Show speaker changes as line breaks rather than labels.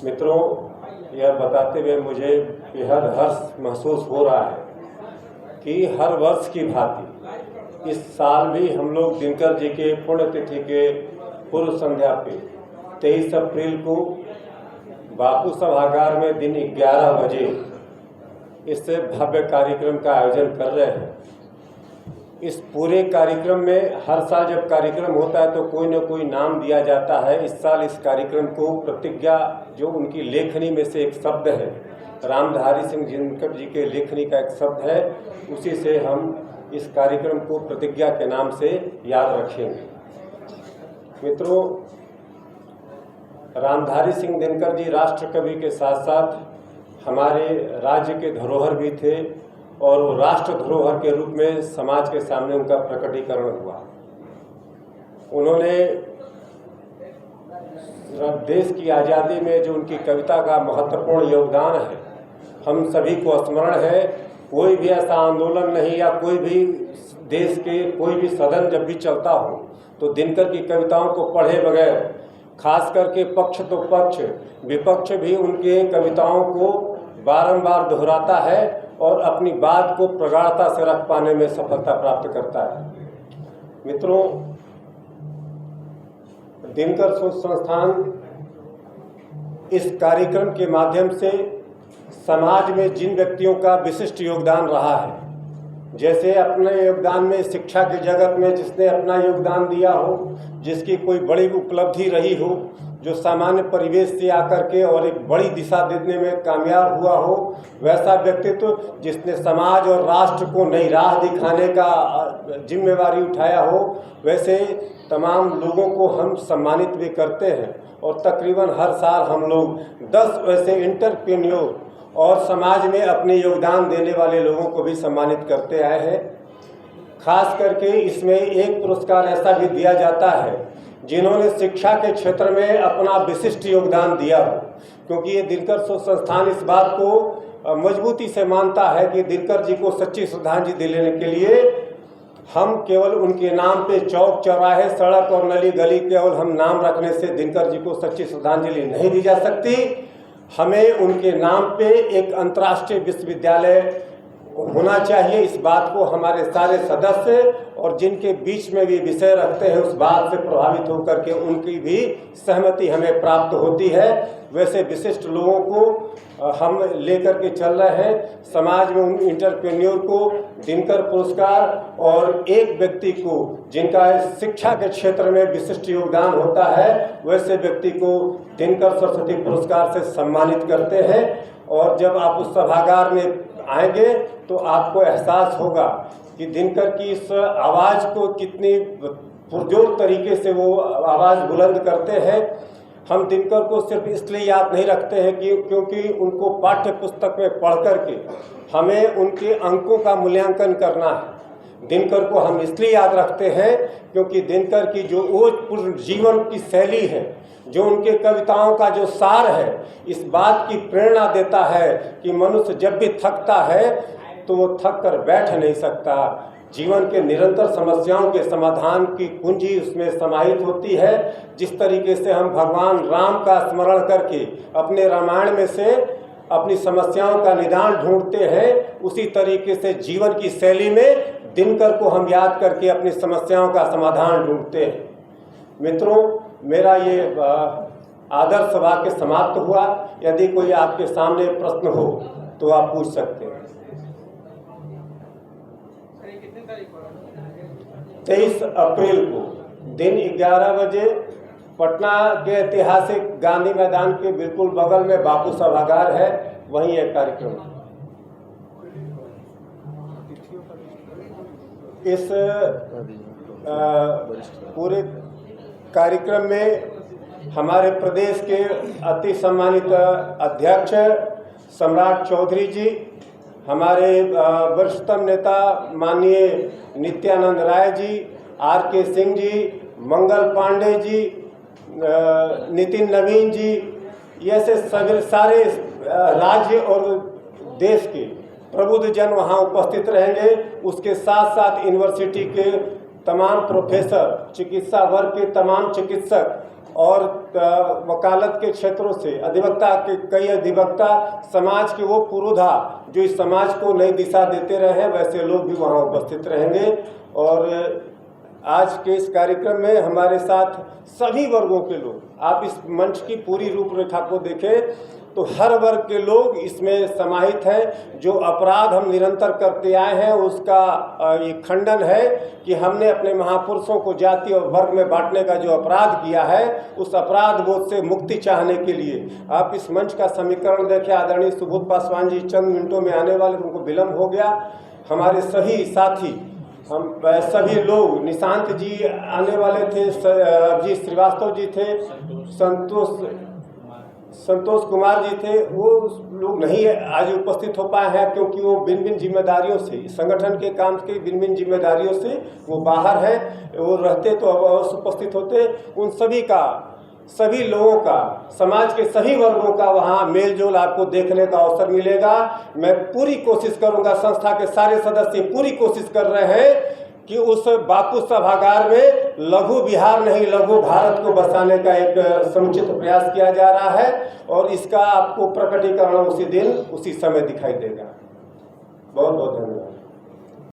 मित्रों, यह बताते हुए मुझे बेहद हर्ष महसूस हो रहा है कि हर वर्ष की भांति इस साल भी हम लोग दिनकर जी के पुण्यतिथि के पूर्व संध्या पे 23 अप्रैल को बापू सभागार में दिन 11 बजे इस भव्य कार्यक्रम का आयोजन कर रहे हैं। इस पूरे कार्यक्रम में हर साल जब कार्यक्रम होता है तो कोई न कोई नाम दिया जाता है। इस साल इस कार्यक्रम को प्रतिज्ञा, जो उनकी लेखनी में से एक शब्द है, रामधारी सिंह दिनकर जी के लेखनी का एक शब्द है, उसी से हम इस कार्यक्रम को प्रतिज्ञा के नाम से याद रखेंगे। मित्रों, रामधारी सिंह दिनकर जी राष्ट्र कवि के साथ साथ हमारे राज्य के धरोहर भी थे और वो राष्ट्र धरोहर के रूप में समाज के सामने उनका प्रकटीकरण हुआ। उन्होंने देश की आज़ादी में जो उनकी कविता का महत्वपूर्ण योगदान है, हम सभी को स्मरण है। कोई भी ऐसा आंदोलन नहीं या कोई भी देश के कोई भी सदन जब भी चलता हो तो दिनकर की कविताओं को पढ़े बगैर, खास करके पक्ष तो पक्ष, विपक्ष भी उनके कविताओं को बारंबार दोहराता है और अपनी बात को प्रगाढ़ता से रख पाने में सफलता प्राप्त करता है। मित्रों, दिनकर शोध संस्थान इस कार्यक्रम के माध्यम से समाज में जिन व्यक्तियों का विशिष्ट योगदान रहा है, जैसे अपने योगदान में शिक्षा के जगत में जिसने अपना योगदान दिया हो, जिसकी कोई बड़ी उपलब्धि रही हो, जो सामान्य परिवेश से आकर के और एक बड़ी दिशा देने में कामयाब हुआ हो, वैसा व्यक्तित्व जिसने समाज और राष्ट्र को नई राह दिखाने का जिम्मेवारी उठाया हो, वैसे तमाम लोगों को हम सम्मानित भी करते हैं। और तकरीबन हर साल हम लोग 10 वैसे एंटरप्रेन्योर और समाज में अपने योगदान देने वाले लोगों को भी सम्मानित करते आए हैं। खास करके इसमें एक पुरस्कार ऐसा भी दिया जाता है जिन्होंने शिक्षा के क्षेत्र में अपना विशिष्ट योगदान दिया हो, क्योंकि ये दिनकर शोध संस्थान इस बात को मजबूती से मानता है कि दिनकर जी को सच्ची श्रद्धांजलि देने के लिए हम केवल उनके नाम पे चौक चौराहे, सड़क और नली गली केवल हम नाम रखने से दिनकर जी को सच्ची श्रद्धांजलि नहीं दी जा सकती। हमें उनके नाम पे एक अंतर्राष्ट्रीय विश्वविद्यालय होना चाहिए। इस बात को हमारे सारे सदस्य और जिनके बीच में भी विषय रखते हैं उस बात से प्रभावित होकर के उनकी भी सहमति हमें प्राप्त होती है। वैसे विशिष्ट लोगों को हम लेकर के चल रहे हैं। समाज में उन इंटरप्रेन्योर को दिनकर पुरस्कार और एक व्यक्ति को जिनका शिक्षा के क्षेत्र में विशिष्ट योगदान होता है, वैसे व्यक्ति को दिनकर सरस्वती पुरस्कार से सम्मानित करते हैं। और जब आप उस सभागार में आएंगे तो आपको एहसास होगा कि दिनकर की इस आवाज़ को कितनी पुरजोर तरीके से वो आवाज़ बुलंद करते हैं। हम दिनकर को सिर्फ इसलिए याद नहीं रखते हैं कि क्योंकि उनको पाठ्य पुस्तक में पढ़ करके हमें उनके अंकों का मूल्यांकन करना है। दिनकर को हम इसलिए याद रखते हैं क्योंकि दिनकर की जो ओजपूर्ण जीवन की शैली है, जो उनके कविताओं का जो सार है, इस बात की प्रेरणा देता है कि मनुष्य जब भी थकता है तो वो थक कर बैठ नहीं सकता। जीवन के निरंतर समस्याओं के समाधान की कुंजी उसमें समाहित होती है। जिस तरीके से हम भगवान राम का स्मरण करके अपने रामायण में से अपनी समस्याओं का निदान ढूंढते हैं, उसी तरीके से जीवन की शैली में दिनकर को हम याद करके अपनी समस्याओं का समाधान ढूंढते हैं। मित्रों, मेरा ये आदर्श वाक्य समाप्त हुआ। यदि कोई आपके सामने प्रश्न हो तो आप पूछ सकते हैं। 23 अप्रैल को दिन 11 बजे पटना के ऐतिहासिक गांधी मैदान के बिल्कुल बगल में बापू सभागार है, वहीं एक कार्यक्रम। इस पूरे कार्यक्रम में हमारे प्रदेश के अति सम्मानित अध्यक्ष सम्राट चौधरी जी, हमारे वरिष्ठतम नेता माननीय नित्यानंद राय जी, आर.के. सिंह जी, मंगल पांडे जी, नितिन नवीन जी, ऐसे सभी सारे राज्य और देश के प्रबुद्ध जन वहाँ उपस्थित रहेंगे। उसके साथ साथ यूनिवर्सिटी के तमाम प्रोफेसर, चिकित्सा वर्ग के तमाम चिकित्सक और वकालत के क्षेत्रों से अधिवक्ता के कई अधिवक्ता समाज के वो पुरोधा जो इस समाज को नई दिशा देते रहे हैं, वैसे लोग भी वहाँ उपस्थित रहेंगे। और आज के इस कार्यक्रम में हमारे साथ सभी वर्गों के लोग, आप इस मंच की पूरी रूपरेखा को देखें तो हर वर्ग के लोग इसमें समाहित हैं। जो अपराध हम निरंतर करते आए हैं उसका ये खंडन है कि हमने अपने महापुरुषों को जाति और वर्ग में बांटने का जो अपराध किया है, उस अपराध बोध से मुक्ति चाहने के लिए आप इस मंच का समीकरण देखें। आदरणीय सुबोध पासवान जी चंद मिनटों में आने वाले, उनको विलम्ब हो गया। हमारे सभी साथी, हम सभी लोग, निशांत जी आने वाले थे, जी श्रीवास्तव जी थे, संतोष कुमार जी थे, वो लोग नहीं आज उपस्थित हो पाए हैं क्योंकि वो भिन्न भिन्न जिम्मेदारियों से, संगठन के काम की भिन्न भिन्न जिम्मेदारियों से वो बाहर हैं। वो रहते तो अवश्य उपस्थित होते। उन सभी का, सभी लोगों का, समाज के सभी वर्गों का वहाँ मेल जोल आपको देखने का अवसर मिलेगा। मैं पूरी कोशिश करूँगा, संस्था के सारे सदस्य पूरी कोशिश कर रहे हैं कि उस बापू सभागार में लघु बिहार नहीं लघु भारत को बसाने का एक समुचित प्रयास किया जा रहा है और इसका आपको प्रकटीकरण उसी दिन उसी समय दिखाई देगा। बहुत बहुत धन्यवाद।